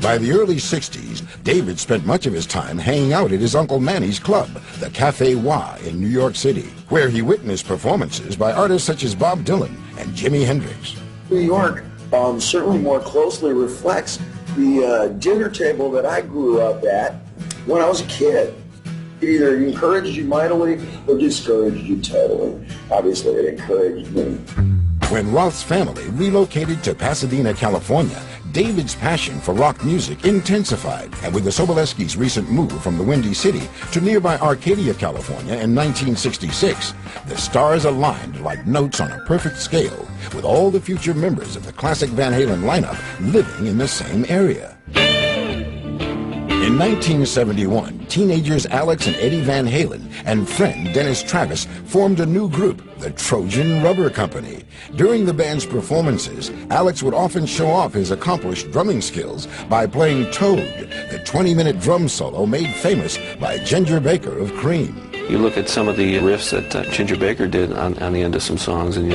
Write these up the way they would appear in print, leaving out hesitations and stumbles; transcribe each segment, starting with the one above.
By the early 60s, David spent much of his time hanging out at his Uncle Manny's club, the Cafe Wah in New York City, where he witnessed performances by artists such as Bob Dylan and Jimi Hendrix. New York certainly more closely reflects the dinner table that I grew up at when I was a kid. It either encouraged you mightily or discouraged you totally. Obviously, it encouraged me. When Roth's family relocated to Pasadena, California, David's passion for rock music intensified, and with the Sobolewski's recent move from the Windy City to nearby Arcadia, California in 1966, the stars aligned like notes on a perfect scale, with all the future members of the classic Van Halen lineup living in the same area. In 1971, teenagers Alex and Eddie Van Halen and friend Dennis Travis formed a new group, the Trojan Rubber Company. During the band's performances, Alex would often show off his accomplished drumming skills by playing Toad, the 20-minute drum solo made famous by Ginger Baker of Cream. You look at some of the riffs that Ginger Baker did on the end of some songs, and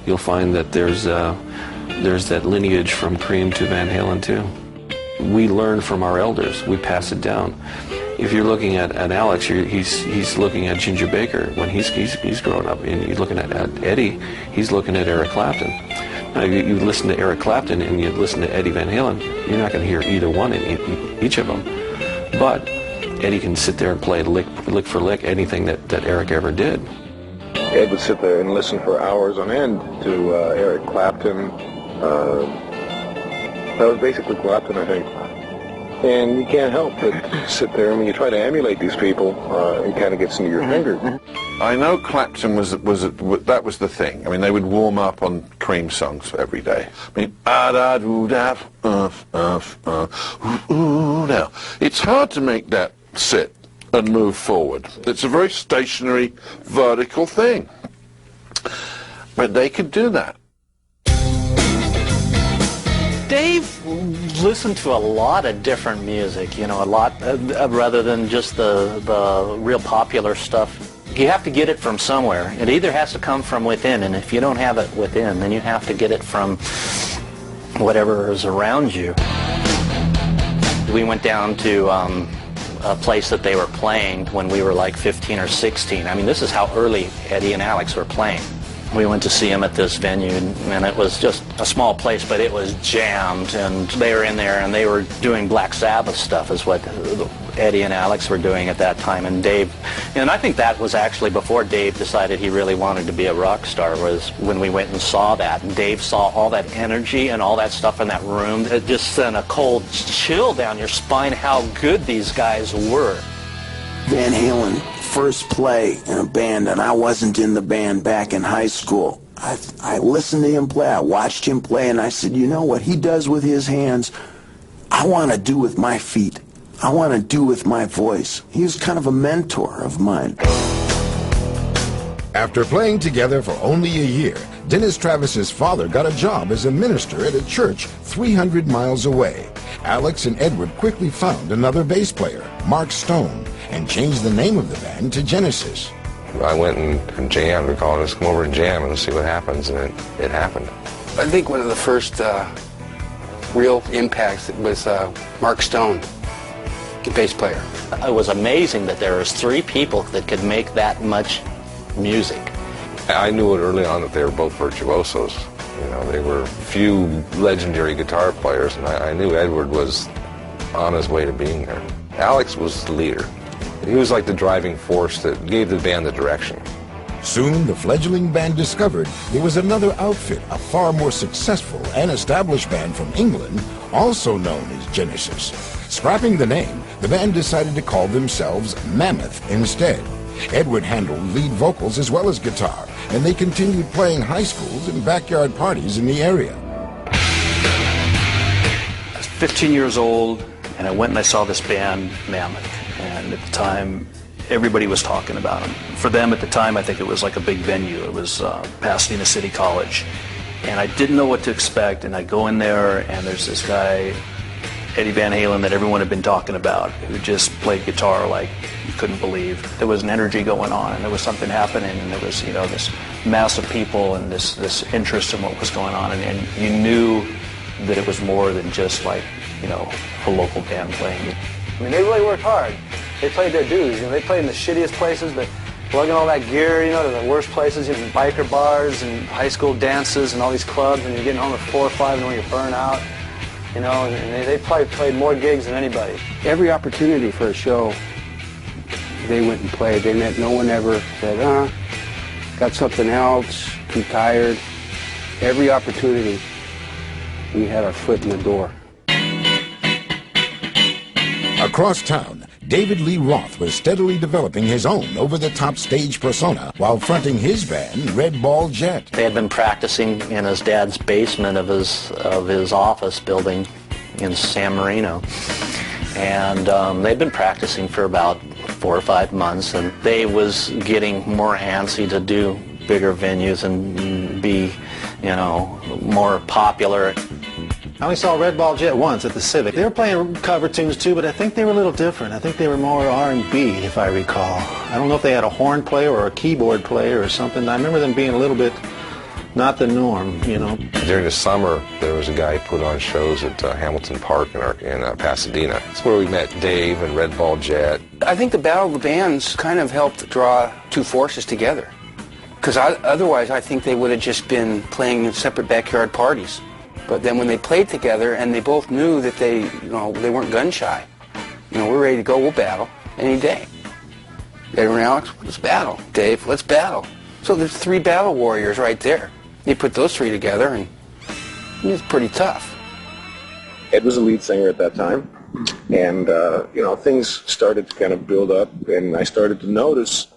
you'll find that there's that lineage from Cream to Van Halen too. We learn from our elders. We pass it down. If you're looking at Alex, he's looking at Ginger Baker when he's growing up, and you're looking at Eddie, he's looking at Eric Clapton. Now, you listen to Eric Clapton and you listen to Eddie Van Halen, you're not going to hear either one in each of them. But Eddie can sit there and play lick for lick anything that Eric ever did. Ed would sit there and listen for hours on end to Eric Clapton. That was basically Clapton, I think. And you can't help but sit there, and when you try to emulate these people, it kind of gets into your fingers. I know Clapton that was the thing. I mean, they would warm up on Cream songs every day. I mean, now, it's hard to make that sit and move forward. It's a very stationary, vertical thing. But they could do that. Dave listened to a lot of different music, you know, a lot rather than just the real popular stuff. You have to get it from somewhere. It either has to come from within, and if you don't have it within, then you have to get it from whatever is around you. We went down to a place that they were playing when we were like 15 or 16. I mean, this is how early Eddie and Alex were playing. We went to see them at this venue, and it was just a small place, but it was jammed, and they were in there, and they were doing Black Sabbath stuff is what Eddie and Alex were doing at that time, and Dave, and I think that was actually before Dave decided he really wanted to be a rock star, was when we went and saw that, and Dave saw all that energy and all that stuff in that room. It just sent a cold chill down your spine how good these guys were. Van Halen first play in a band, and I wasn't in the band back in high school. I listened to him play, I watched him play, and I said, you know what he does with his hands, I want to do with my feet. I want to do with my voice. He was kind of a mentor of mine. After playing together for only a year, Dennis Travis's father got a job as a minister at a church 300 miles away. Alex and Edward quickly found another bass player, Mark Stone, and changed the name of the band to Genesis. I went and jammed. We called us, come over and jam and see what happens, and it happened. I think one of the first real impacts was Mark Stone, the bass player. It was amazing that there was 3 people that could make that much music. I knew it early on that they were both virtuosos. You know, they were few legendary guitar players, and I knew Edward was on his way to being there. Alex was the leader. He was like the driving force that gave the band the direction. Soon, the fledgling band discovered there was another outfit, a far more successful and established band from England, also known as Genesis. Scrapping the name, the band decided to call themselves Mammoth instead. Edward handled lead vocals as well as guitar, and they continued playing high schools and backyard parties in the area. I was 15 years old, and I went and I saw this band, Mammoth. And at the time, everybody was talking about them. For them at the time, I think it was like a big venue. It was Pasadena City College. And I didn't know what to expect, and I go in there, and there's this guy, Eddie Van Halen, that everyone had been talking about, who just played guitar like you couldn't believe. There was an energy going on, and there was something happening, and there was, you know, this mass of people and this interest in what was going on, and you knew that it was more than just like, you know, a local band playing. I mean, they really worked hard. They played their dues. You know, they played in the shittiest places, but lugging all that gear, you know, to the worst places, you know, biker bars and high school dances and all these clubs, and you're getting home at 4 or 5 and when you're burnt out, you know, and they probably played more gigs than anybody. Every opportunity for a show, they went and played. No one ever said, got something else, too tired. Every opportunity, we had our foot in the door. Across town, David Lee Roth was steadily developing his own over-the-top stage persona while fronting his band, Red Ball Jet. They had been practicing in his dad's basement of his office building in San Marino. And they'd been practicing for about 4 or 5 months, and they was getting more antsy to do bigger venues and be, you know, more popular. I only saw Red Ball Jet once at the Civic. They were playing cover tunes too, but I think they were a little different. I think they were more R&B, if I recall. I don't know if they had a horn player or a keyboard player or something. I remember them being a little bit not the norm, you know. During the summer, there was a guy who put on shows at Hamilton Park in Pasadena. That's where we met Dave and Red Ball Jet. I think the Battle of the Bands kind of helped draw two forces together. Because otherwise, I think they would have just been playing in separate backyard parties. But then when they played together, and they both knew that they weren't gun shy. You know, we're ready to go. We'll battle any day. Edward and Alex, let's battle. Dave, let's battle. So there's 3 battle warriors right there. You put those 3 together, and it's pretty tough. Ed was the lead singer at that time, and things started to kind of build up, and I started to notice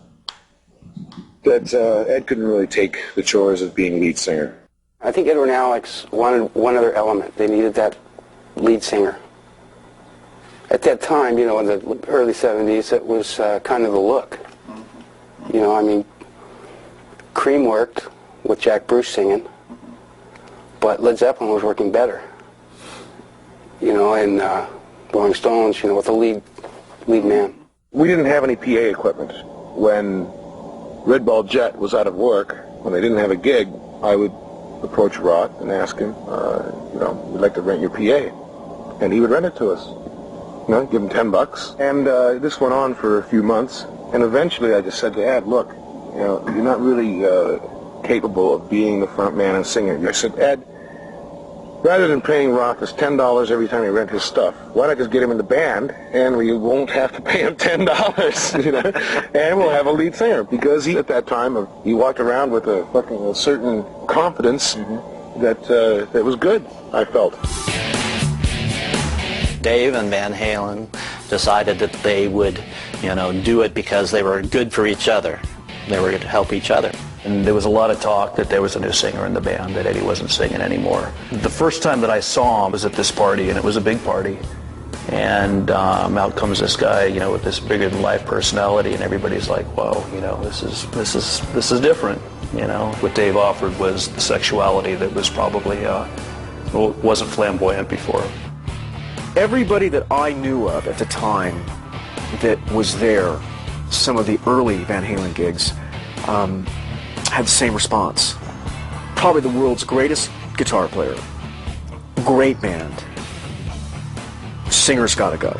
that Ed couldn't really take the chores of being lead singer. I think Edward and Alex wanted one other element. They needed that lead singer. At that time, you know, in the early 70s, it was kind of the look. You know, I mean, Cream worked with Jack Bruce singing, but Led Zeppelin was working better. You know, and Rolling Stones, you know, with the lead man. We didn't have any PA equipment. When Red Ball Jet was out of work, when they didn't have a gig, I would approach Roth and ask him, we'd like to rent your PA. And he would rent it to us. You know, give him $10. And this went on for a few months. And eventually I just said to Ed, look, you know, you're not really capable of being the front man and singer. I said, Ed, rather than paying Roth this $10 every time you rent his stuff, why not just get him in the band and we won't have to pay him $10, you know, and we'll have a lead singer. Because he, at that time, he walked around with a certain confidence that was good, I felt. Dave and Van Halen decided that they would, you know, do it because they were good for each other. They were going to help each other. And there was a lot of talk that there was a new singer in the band, that Eddie wasn't singing anymore. The first time that I saw him was at this party, and it was a big party. And out comes this guy, you know, with this bigger-than-life personality, and everybody's like, whoa, you know, this is different. You know, what Dave offered was the sexuality that was probably wasn't flamboyant before. Everybody that I knew of at the time that was there, some of the early Van Halen gigs, had the same response. Probably the world's greatest guitar player, great band, singer's gotta go.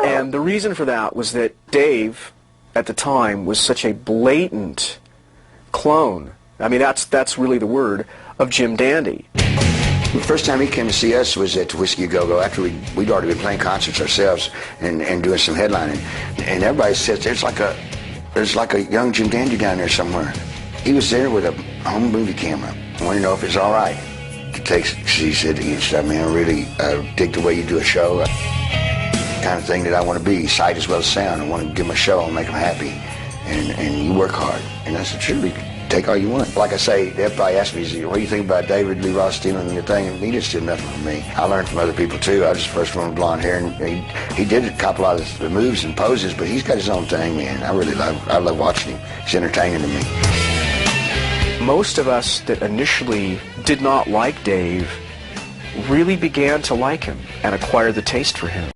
And the reason for that was that Dave, at the time, was such a blatant clone, I mean that's really the word, of Jim Dandy. The first time he came to see us was at Whiskey Go-Go after we'd already been playing concerts ourselves and doing some headlining. And everybody says there's like a young Jim Dandy down there somewhere. He was there with a home movie camera. I want to know if it's all right to take. He said, I mean, I really dig the way you do a show. Kind of thing that I want to be, sight as well as sound. I want to give them a show and make them happy. And you work hard. And I said, sure, take all you want. Like I say, everybody asks me, what do you think about David Lee Roth stealing your thing? And he didn't steal nothing from me. I learned from other people too. I was the first one with blonde hair, and he did a couple of the moves and poses, but he's got his own thing, man. I love watching him. He's entertaining to me. Most of us that initially did not like Dave really began to like him and acquire the taste for him.